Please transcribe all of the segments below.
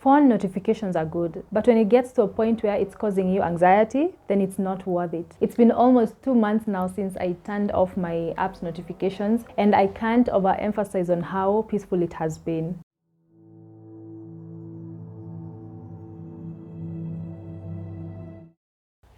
Phone notifications are good, but when it gets to a point where it's causing you anxiety, then it's not worth it. It's been almost 2 months now since I turned off my app's notifications, and I can't overemphasize on how peaceful it has been.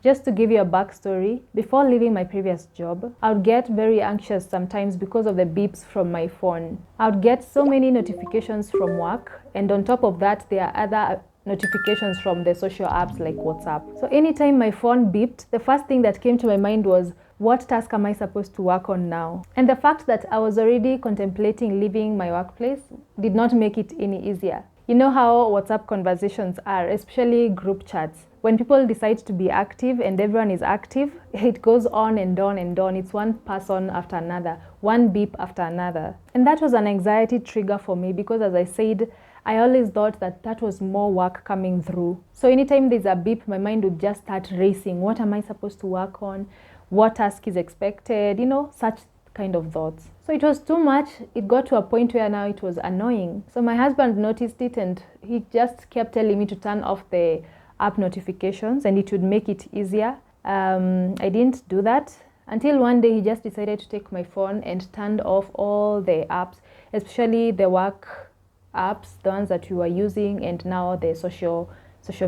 Just to give you a backstory, before leaving my previous job, I would get very anxious sometimes because of the beeps from my phone. I would get so many notifications from work, and on top of that, there are other notifications from the social apps like WhatsApp. So anytime my phone beeped, the first thing that came to my mind was, what task am I supposed to work on now? And the fact that I was already contemplating leaving my workplace did not make it any easier. You know how WhatsApp conversations are, especially group chats. When people decide to be active and everyone is active, it goes on and on and on. It's one person after another, one beep after another. And that was an anxiety trigger for me because, as I said, I always thought that that was more work coming through. So anytime there's a beep, my mind would just start racing. What am I supposed to work on? What task is expected? You know, such kind of thoughts. So it was too much. It got to a point where now it was annoying. So my husband noticed it and he just kept telling me to turn off the app notifications and it would make it easier. I didn't do that until one day he just decided to take my phone and turned off all the apps, especially the work apps, the ones that we were using, and now the social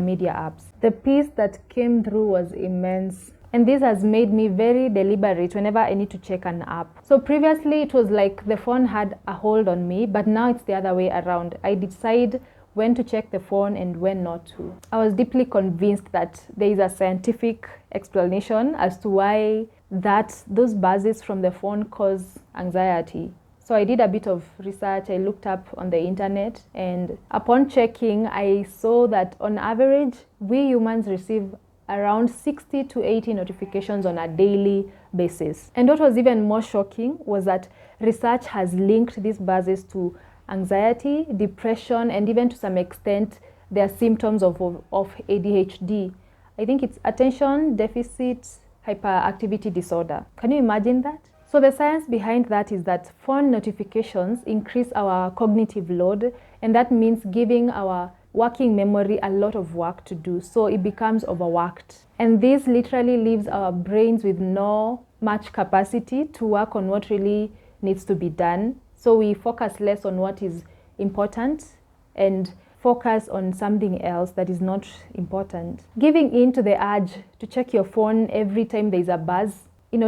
media apps. The peace that came through was immense. And this has made me very deliberate whenever I need to check an app. So previously it was like the phone had a hold on me, but now it's the other way around. I decide when to check the phone and when not to. I was deeply convinced that there is a scientific explanation as to why those buzzes from the phone cause anxiety. So I did a bit of research, I looked up on the internet, and upon checking, I saw that on average, we humans receive around 60 to 80 notifications on a daily basis. And what was even more shocking was that research has linked these buzzes to anxiety, depression, and even to some extent, their symptoms of ADHD. I think it's attention deficit hyperactivity disorder. Can you imagine that? So the science behind that is that phone notifications increase our cognitive load, and that means giving our working memory a lot of work to do, so it becomes overworked. And this literally leaves our brains with no much capacity to work on what really needs to be done. So we focus less on what is important and focus on something else that is not important. Giving in to the urge to check your phone every time there's a buzz,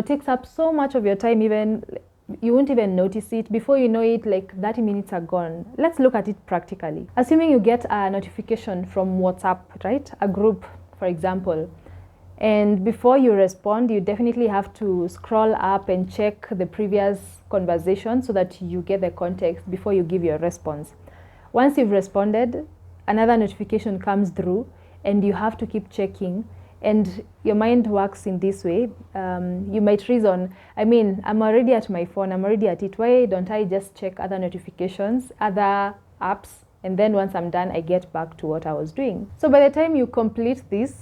takes up so much of your time, even you won't even notice it. Before you know it, like 30 minutes are gone. Let's look at it practically. Assuming you get a notification from WhatsApp, right? A group, for example. And before you respond, you definitely have to scroll up and check the previous conversation so that you get the context before you give your response. Once you've responded, another notification comes through and you have to keep checking. And your mind works in this way. You might reason, I'm already at my phone, I'm already at it. Why don't I just check other notifications, other apps, and then once I'm done, I get back to what I was doing. So by the time you complete this,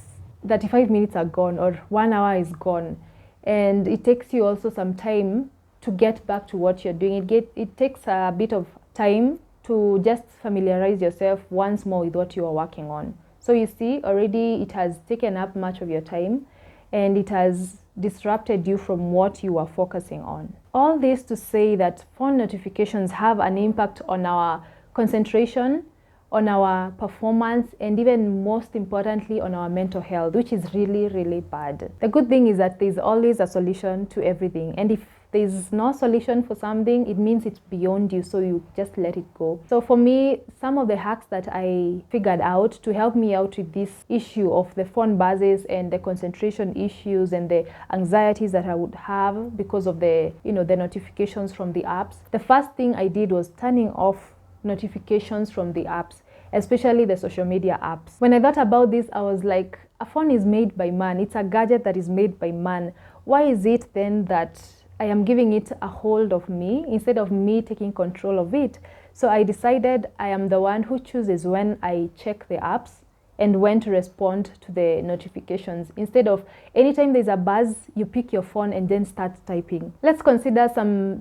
35 minutes are gone or 1 hour is gone. And it takes you also some time to get back to what you're doing. It takes a bit of time to just familiarize yourself once more with what you are working on. So you see, already it has taken up much of your time and it has disrupted you from what you are focusing on. All this to say that phone notifications have an impact on our concentration, on our performance, and even most importantly on our mental health, which is really, really bad. The good thing is that there's always a solution to everything. And if there's no solution for something, it means it's beyond you, so you just let it go. So for me, some of the hacks that I figured out to help me out with this issue of the phone buzzes and the concentration issues and the anxieties that I would have because of the notifications from the apps. The first thing I did was turning off notifications from the apps, especially the social media apps. When I thought about this, I was like, a phone is made by man. It's a gadget that is made by man. Why is it then that I am giving it a hold of me instead of me taking control of it? So I decided I am the one who chooses when I check the apps and when to respond to the notifications. Instead of anytime there's a buzz, you pick your phone and then start typing. Let's consider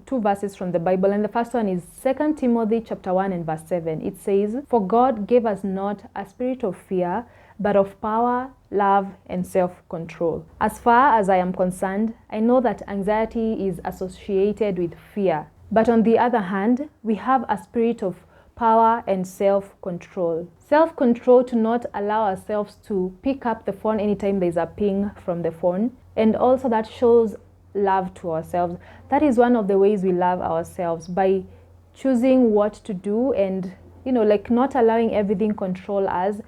two verses from the Bible, and the first one is 2 Timothy chapter 1 and verse 7. It says, "For God gave us not a spirit of fear, but of power, love, and self-control." As far as I am concerned, I know that anxiety is associated with fear. But on the other hand, we have a spirit of power and self-control. Self-control to not allow ourselves to pick up the phone anytime there's a ping from the phone. And also that shows love to ourselves. That is one of the ways we love ourselves, by choosing what to do and, like not allowing everything control us.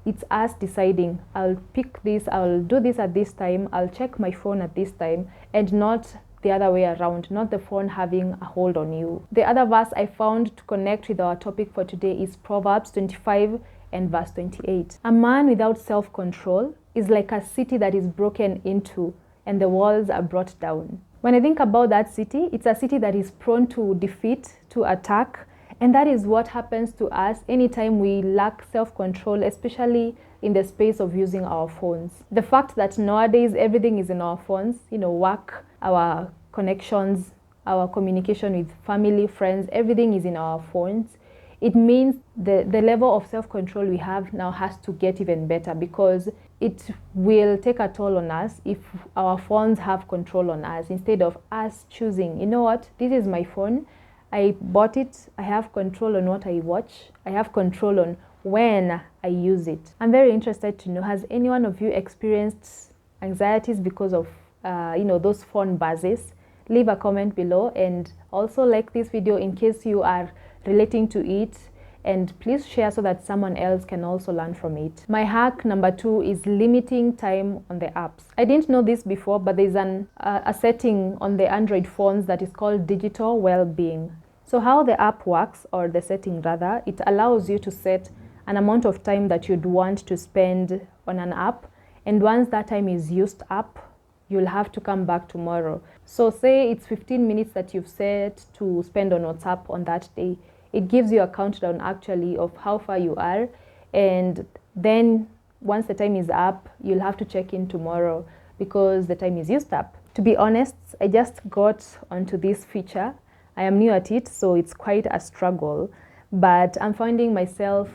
It's us deciding, I'll pick this, I'll do this at this time, I'll check my phone at this time, and not the other way around, not the phone having a hold on you. The other verse I found to connect with our topic for today is Proverbs 25 and verse 28. "A man without self-control is like a city that is broken into and the walls are brought down." When I think about that city, it's a city that is prone to defeat, to attack, and that is what happens to us anytime we lack self-control, especially in the space of using our phones. The fact that nowadays everything is in our phones, work, our connections, our communication with family, friends, everything is in our phones. It means the level of self-control we have now has to get even better, because it will take a toll on us if our phones have control on us, instead of us choosing, you know what, this is my phone, I bought it, I have control on what I watch, I have control on when I use it. I'm very interested to know, has any one of you experienced anxieties because of those phone buzzes? Leave a comment below, and also like this video in case you are relating to it, and please share so that someone else can also learn from it. My hack number 2 is limiting time on the apps. I didn't know this before, but there's a setting on the Android phones that is called digital well-being. So how the app works, or the setting rather, it allows you to set an amount of time that you'd want to spend on an app, and once that time is used up, you'll have to come back tomorrow. So say it's 15 minutes that you've set to spend on WhatsApp on that day. It gives you a countdown actually of how far you are, and then once the time is up, you'll have to check in tomorrow because the time is used up. To be honest, I just got onto this feature. I am new at it, so it's quite a struggle, but I'm finding myself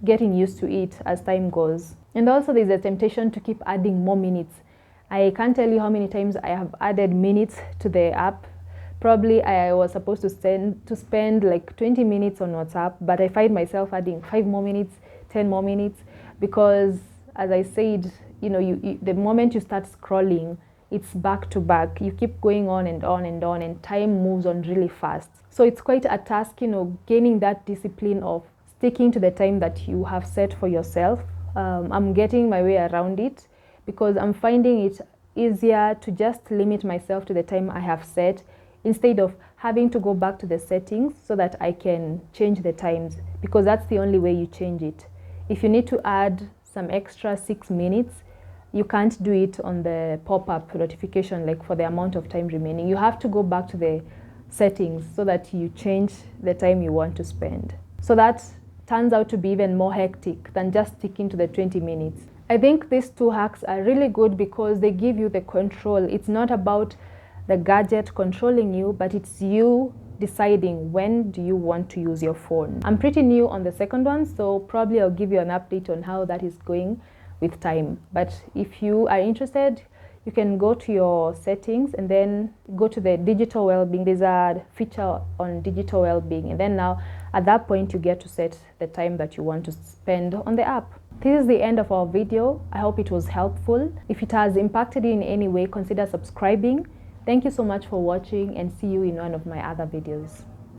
getting used to it as time goes. And also there's a temptation to keep adding more minutes. I can't tell you how many times I have added minutes to the app. Probably I was supposed to spend like 20 minutes on WhatsApp, but I find myself adding 5 more minutes, 10 more minutes, because as I said, the moment you start scrolling, it's back to back. You keep going on and on and on, and time moves on really fast. So it's quite a task, gaining that discipline of sticking to the time that you have set for yourself. I'm getting my way around it, because I'm finding it easier to just limit myself to the time I have set, instead of having to go back to the settings so that I can change the times, because that's the only way you change it. If you need to add some extra 6 minutes, you can't do it on the pop-up notification, like for the amount of time remaining. You have to go back to the settings so that you change the time you want to spend. So that turns out to be even more hectic than just sticking to the 20 minutes. I think these 2 hacks are really good because they give you the control. It's not about the gadget controlling you, but it's you deciding when do you want to use your phone. I'm pretty new on the second one, so probably I'll give you an update on how that is going with time. But if you are interested, you can go to your settings and then go to the digital well-being. There's a feature on digital well-being, and then now at that point you get to set the time that you want to spend on the app. This is the end of our video. I hope it was helpful. If it has impacted you in any way, consider subscribing. Thank you so much for watching, and see you in one of my other videos.